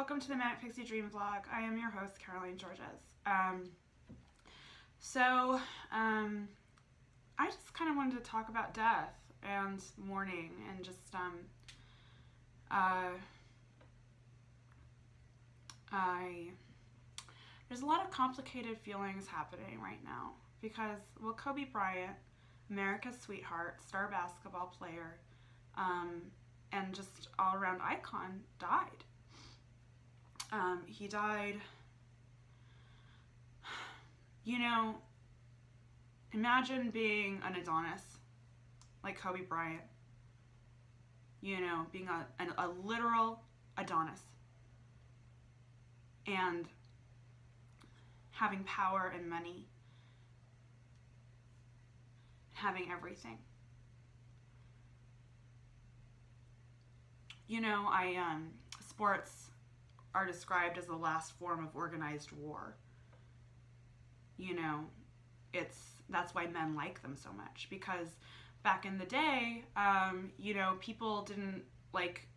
welcome to the Manic Pixie Dream Vlog. I am your host, Caroline Georges. I just kind of wanted to talk about death and mourning and just, there's a lot of complicated feelings happening right now because, well, Kobe Bryant, America's sweetheart, star basketball player, and just all-around icon, died. He died, you know, imagine being an Adonis, like Kobe Bryant, you know, being a literal Adonis, and having power and money, having everything. You know, sports are described as the last form of organized war. You know, that's why men like them so much, because back in the day, you know, people didn't like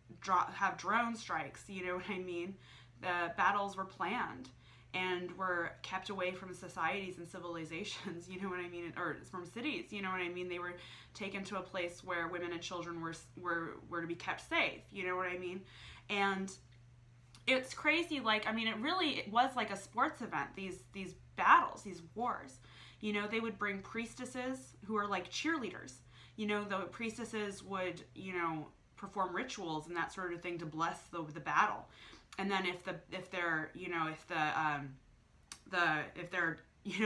have drone strikes, you know what I mean? The battles were planned and were kept away from societies and civilizations, you know what I mean, or from cities, you know what I mean? They were taken to a place where women and children were to be kept safe, you know what I mean? And it's crazy, like, I mean, it was like a sports event, these battles, these wars. You know, they would bring priestesses who are like cheerleaders. You know, the priestesses would, you know, perform rituals and that sort of thing to bless the battle. And then if their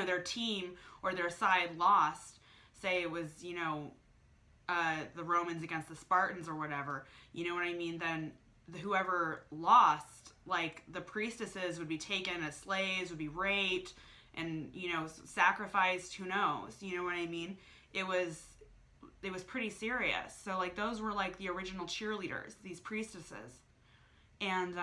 their team or their side lost, say it was, you know, the Romans against the Spartans or whatever, you know what I mean, then whoever lost, like, the priestesses would be taken as slaves, would be raped, and, you know, sacrificed, who knows, you know what I mean? It was pretty serious. So, like, those were, like, the original cheerleaders, these priestesses. And,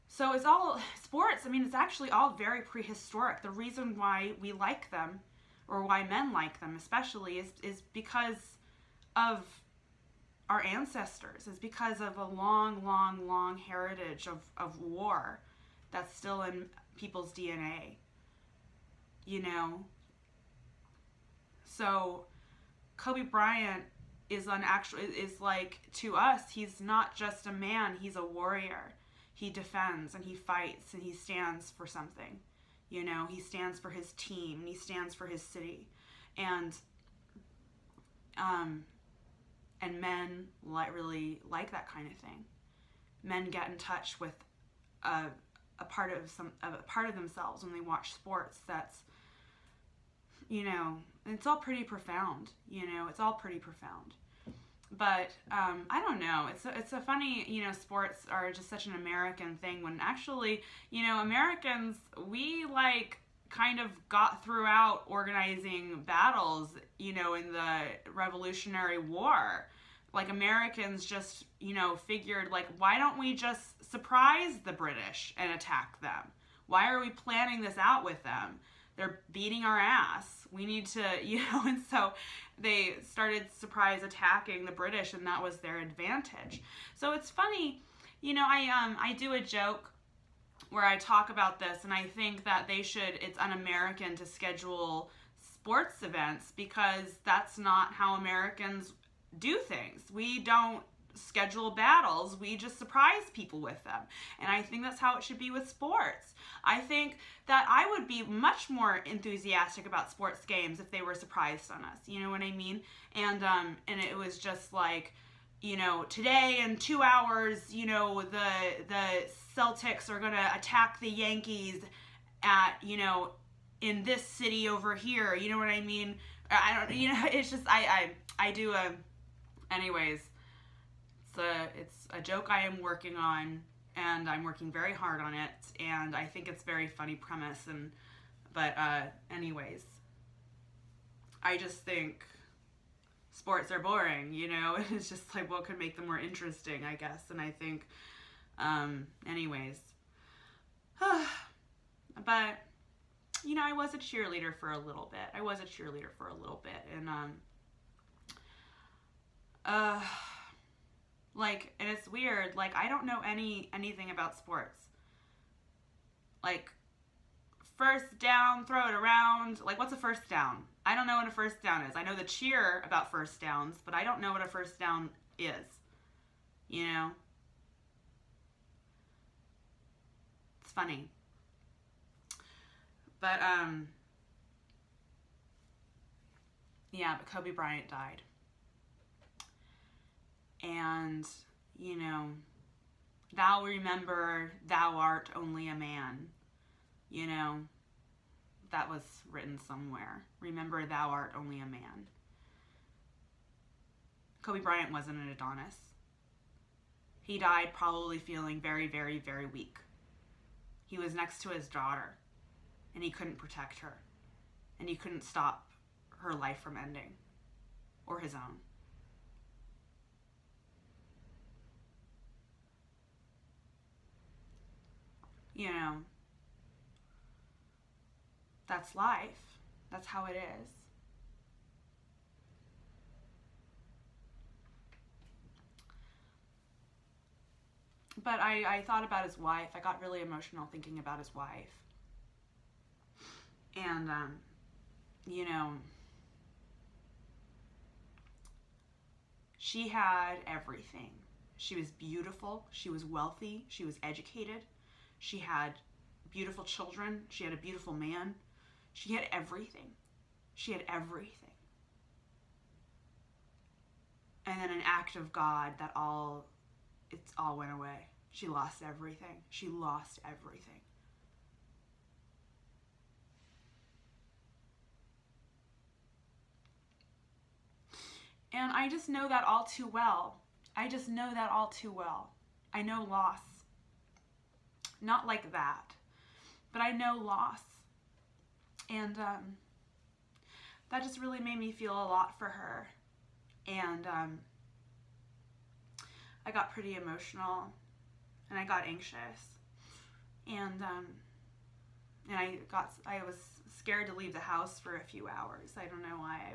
so it's all, sports, I mean, it's actually all very prehistoric. The reason why we like them, or why men like them especially, is because of our ancestors, is because of a long heritage of war that's still in people's DNA, you know? So Kobe Bryant is like, to us, he's not just a man, he's a warrior. He defends and he fights and he stands for something, you know? He stands for his team and he stands for his city. And men really like that kind of thing. Men get in touch with a part of themselves when they watch sports. That's, you know, it's all pretty profound. You know, it's all pretty profound. But I don't know. It's a funny, you know, sports are just such an American thing when actually, you know, Americans, we like kind of got throughout organizing battles, you know, in the Revolutionary War. Like, Americans just, you know, figured, like, why don't we just surprise the British and attack them? Why are we planning this out with them? They're beating our ass. We need to, you know, and so they started surprise attacking the British, and that was their advantage. So it's funny, you know, I do a joke where I talk about this, and I think that it's un-American to schedule sports events because that's not how Americans do things. We don't schedule battles, we just surprise people with them. And I think that's how it should be with sports. I think that I would be much more enthusiastic about sports games if they were surprised on us, you know what I mean? And it was just like, you know, today in 2 hours, you know, the Celtics are gonna attack the Yankees at, you know, in this city over here, you know what I mean? I don't, you know, it's just, anyways, it's a joke I am working on, and I'm working very hard on it, and I think it's a very funny premise, but anyways, I just think sports are boring, you know? It's just like, what could make them more interesting, I guess, and I think, anyways, but, you know, I was a cheerleader for a little bit, and, Like, and it's weird. Like, I don't know anything about sports. Like, first down, throw it around. Like, what's a first down? I don't know what a first down is. I know the cheer about first downs, but I don't know what a first down is. You know? It's funny. But, yeah, but Kobe Bryant died. And, you know, thou remember thou art only a man. You know, that was written somewhere. Remember thou art only a man. Kobe Bryant wasn't an Adonis. He died probably feeling very, very, very weak. He was next to his daughter, and he couldn't protect her. And he couldn't stop her life from ending, or his own. You know, that's life. That's how it is. But I thought about his wife. I got really emotional thinking about his wife. And, you know, she had everything. She was beautiful. She was wealthy. She was educated. She had beautiful children. She had a beautiful man. She had everything. She had everything. And then an act of God that it all went away. She lost everything. She lost everything. And I just know that all too well. I just know that all too well. I know loss. Not like that, but I know loss. And that just really made me feel a lot for her. And I got pretty emotional, and I got anxious, and I was scared to leave the house for a few hours. I don't know why.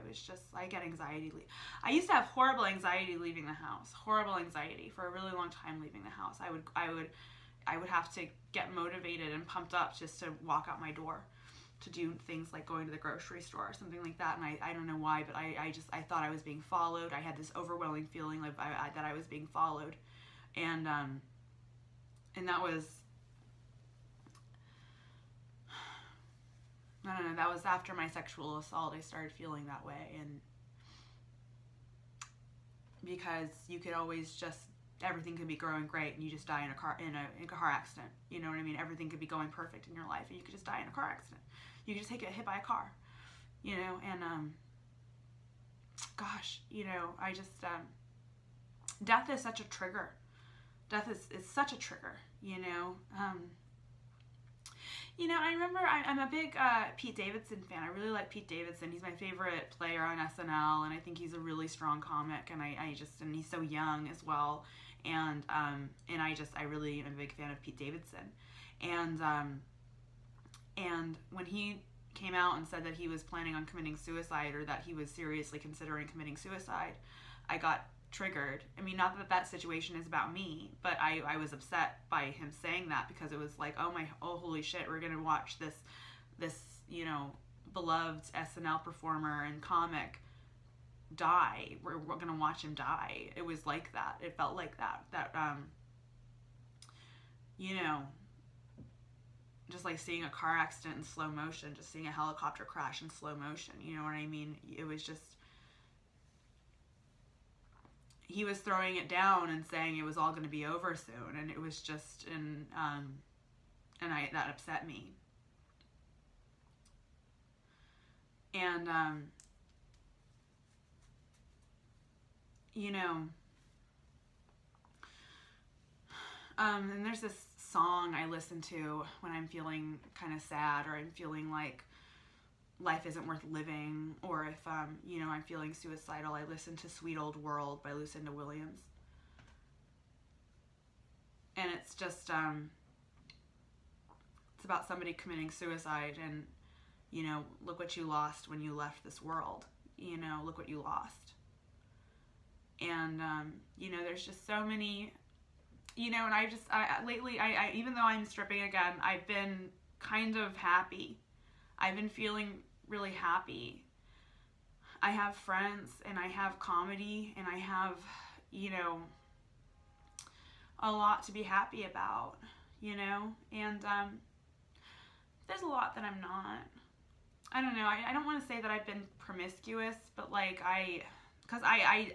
I get anxiety. I used to have horrible anxiety leaving the house. Horrible anxiety for a really long time leaving the house. I would have to get motivated and pumped up just to walk out my door, to do things like going to the grocery store or something like that. And I don't know why, but I thought I was being followed. I had this overwhelming feeling that I was being followed. And that was, I don't know, that was after my sexual assault. I started feeling that way. And because you could always just, everything could be growing great and you just die in a car accident. You know what I mean? Everything could be going perfect in your life and you could just die in a car accident. You could just get hit by a car, you know, and gosh, you know, I just, death is such a trigger. Death is such a trigger, you know. You know, I remember I'm a big Pete Davidson fan. I really like Pete Davidson. He's my favorite player on SNL, and I think he's a really strong comic, and and he's so young as well. And I really am a big fan of Pete Davidson. And when he came out and said that he was planning on committing suicide, or that he was seriously considering committing suicide, I got triggered. I mean, not that that situation is about me, but I was upset by him saying that, because it was like, oh holy shit, we're gonna watch this you know, beloved SNL performer and comic die. We're gonna watch him die. It was like that. It felt like that you know, just like seeing a car accident in slow motion, just seeing a helicopter crash in slow motion, you know what I mean? It was just, he was throwing it down and saying it was all going to be over soon, and it was just, that upset me. And you know, and there's this song I listen to when I'm feeling kind of sad, or I'm feeling like life isn't worth living, or if you know, I'm feeling suicidal. I listen to Sweet Old World by Lucinda Williams. And it's just it's about somebody committing suicide, and you know, look what you lost when you left this world. You know, look what you lost. And, you know, there's just so many, you know, and lately, even though I'm stripping again, I've been kind of happy. I've been feeling really happy. I have friends, and I have comedy, and I have, you know, a lot to be happy about, you know, and, there's a lot that I'm not. I don't know, I don't want to say that I've been promiscuous, but, like, because I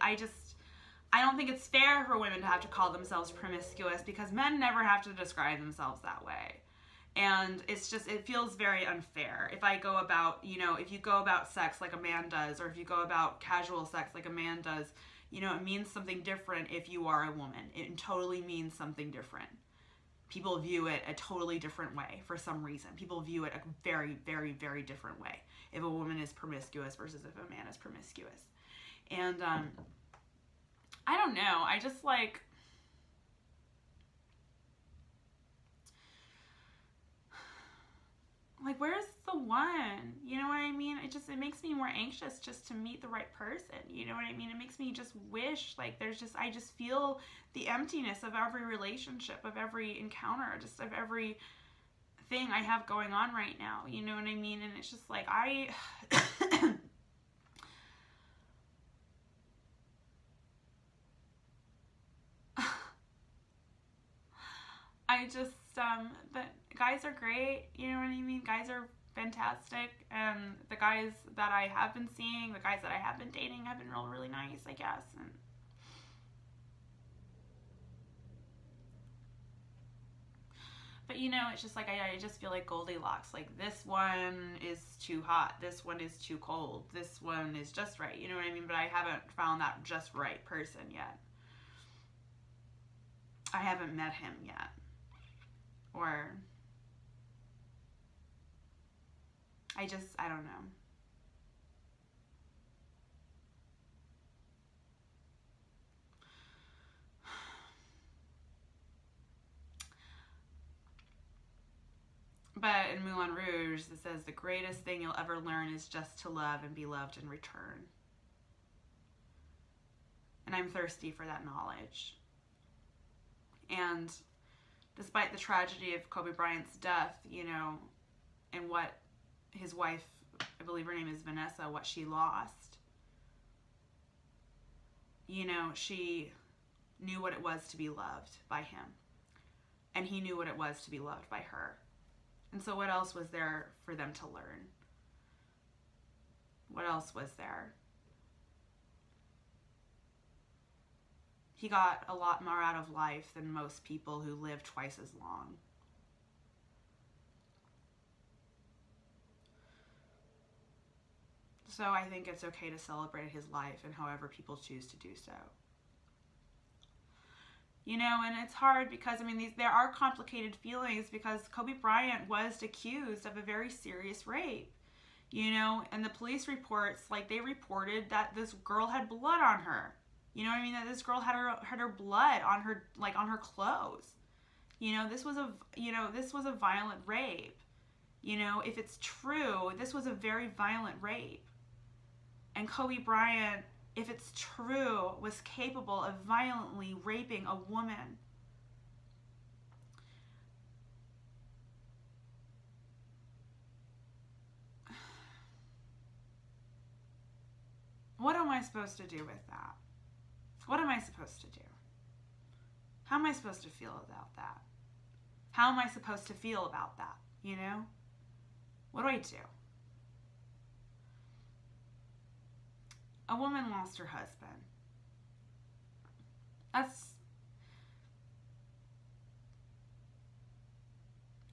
don't think it's fair for women to have to call themselves promiscuous, because men never have to describe themselves that way. And it's just, it feels very unfair. If I go about, you know, if you go about sex like a man does, or if you go about casual sex like a man does, you know, it means something different if you are a woman. It totally means something different. People view it a totally different way for some reason. People view it a very, very, very different way if a woman is promiscuous versus if a man is promiscuous. And, I don't know. I just, like, where's the one? You know what I mean? It makes me more anxious just to meet the right person. You know what I mean? It makes me just wish, like, I just feel the emptiness of every relationship, of every encounter, just of every thing I have going on right now. You know what I mean? And it's just like, I just, but guys are great, you know what I mean? Guys are fantastic, and the guys that I have been seeing, the guys that I have been dating have been really nice, I guess. And but, you know, it's just like, I just feel like Goldilocks. Like, this one is too hot, this one is too cold, this one is just right, you know what I mean? But I haven't found that just right person yet. I haven't met him yet. Or I don't know. But in Moulin Rouge, it says, the greatest thing you'll ever learn is just to love and be loved in return. And I'm thirsty for that knowledge. And despite the tragedy of Kobe Bryant's death, you know, and what his wife, I believe her name is Vanessa, what she lost, you know, she knew what it was to be loved by him. And he knew what it was to be loved by her. And so what else was there for them to learn? What else was there? He got a lot more out of life than most people who live twice as long. So I think it's okay to celebrate his life, and however people choose to do so. You know, and it's hard because, I mean, there are complicated feelings, because Kobe Bryant was accused of a very serious rape. You know, and the police reports, like, they reported that this girl had blood on her. You know what I mean? That this girl had her blood on her, like, on her clothes. You know, this was a violent rape. You know, if it's true, this was a very violent rape. And Kobe Bryant, if it's true, was capable of violently raping a woman. What am I supposed to do with that? What am I supposed to do? How am I supposed to feel about that? How am I supposed to feel about that? You know? What do I do? A woman lost her husband.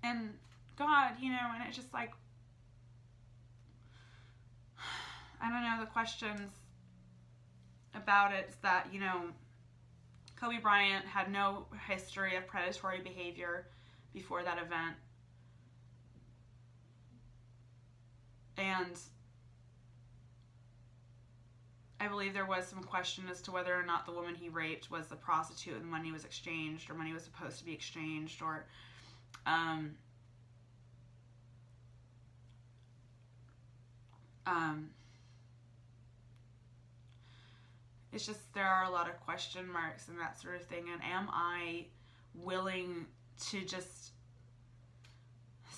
And God, you know, and it's just like, I don't know, the questions about it is that, you know, Kobe Bryant had no history of predatory behavior before that event. And I believe there was some question as to whether or not the woman he raped was a prostitute and money was exchanged, or money was supposed to be exchanged, or it's just, there are a lot of question marks and that sort of thing. And am I willing to just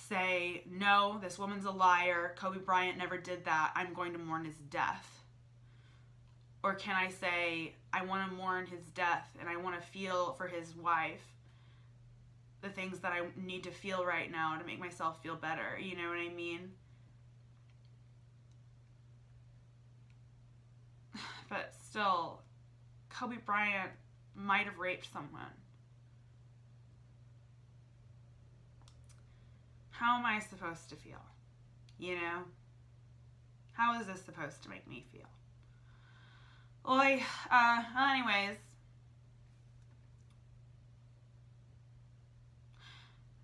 say, no, this woman's a liar, Kobe Bryant never did that, I'm going to mourn his death? Or can I say, I want to mourn his death and I want to feel for his wife the things that I need to feel right now to make myself feel better? You know what I mean? But still, Kobe Bryant might have raped someone. How am I supposed to feel? You know? How is this supposed to make me feel? Anyways.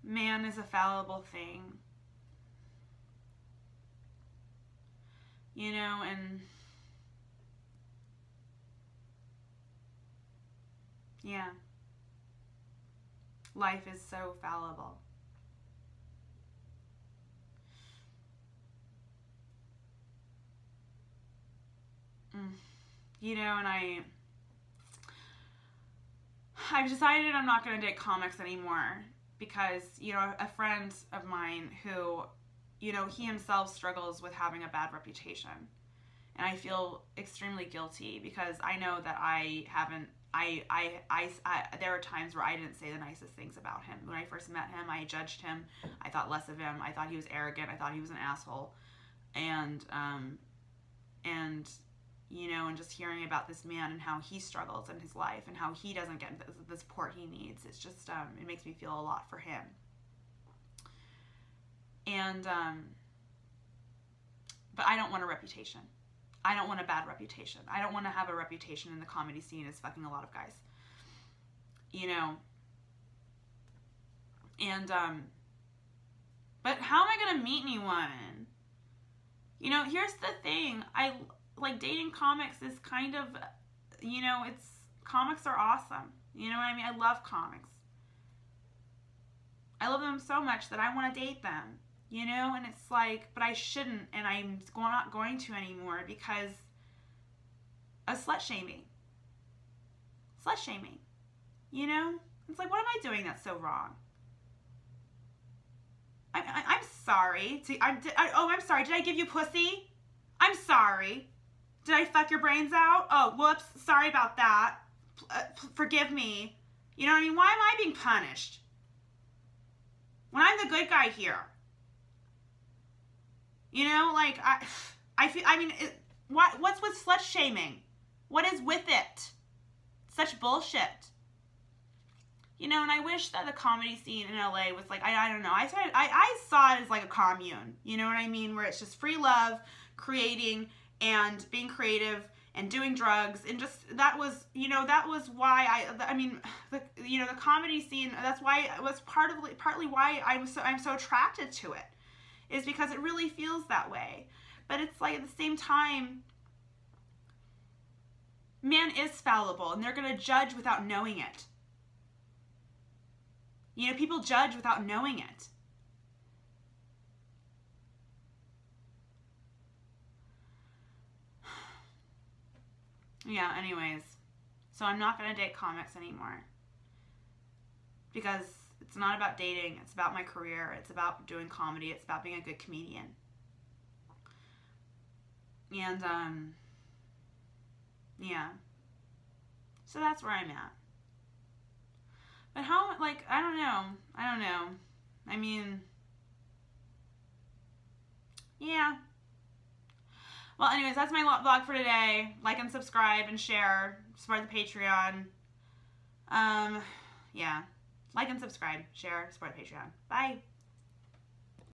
Man is a fallible thing. You know, and yeah. Life is so fallible. You know, and I've decided I'm not going to date comics anymore because, you know, a friend of mine who, you know, he himself struggles with having a bad reputation. And I feel extremely guilty because I know that there are times where I didn't say the nicest things about him. When I first met him, I judged him. I thought less of him. I thought he was arrogant. I thought he was an asshole. And you know, and just hearing about this man and how he struggles in his life and how he doesn't get the support he needs, it's just, it makes me feel a lot for him. And, but I don't want a reputation. I don't want a bad reputation. I don't want to have a reputation in the comedy scene as fucking a lot of guys. You know? And, but how am I going to meet anyone? You know, here's the thing. Like, dating comics is kind of, you know, comics are awesome. You know what I mean? I love comics. I love them so much that I want to date them, you know? And it's like, but I shouldn't, and I'm not going to anymore because of slut shaming. Slut shaming. You know? It's like, what am I doing that's so wrong? I'm sorry. I'm sorry. Did I give you pussy? I'm sorry. Did I fuck your brains out? Oh, whoops. Sorry about that. Forgive me. You know what I mean? Why am I being punished? When I'm the good guy here. You know, like, what's with slut shaming? What is with it? Such bullshit. You know, and I wish that the comedy scene in LA was like, I don't know. I saw it as like a commune. You know what I mean? Where it's just free love, creating, and being creative and doing drugs, and just that was why the comedy scene, that's why it was partly why I'm so attracted to it, is because it really feels that way. But it's like at the same time, man is fallible and they're going to judge without knowing it. You know, people judge without knowing it. Yeah, anyways. So I'm not going to date comics anymore. Because it's not about dating. It's about my career. It's about doing comedy. It's about being a good comedian. And, yeah. So that's where I'm at. But how, like, I don't know. I mean, yeah. Well, anyways, that's my vlog for today. Like and subscribe and share. Support the Patreon. Yeah. Like and subscribe. Share. Support the Patreon. Bye.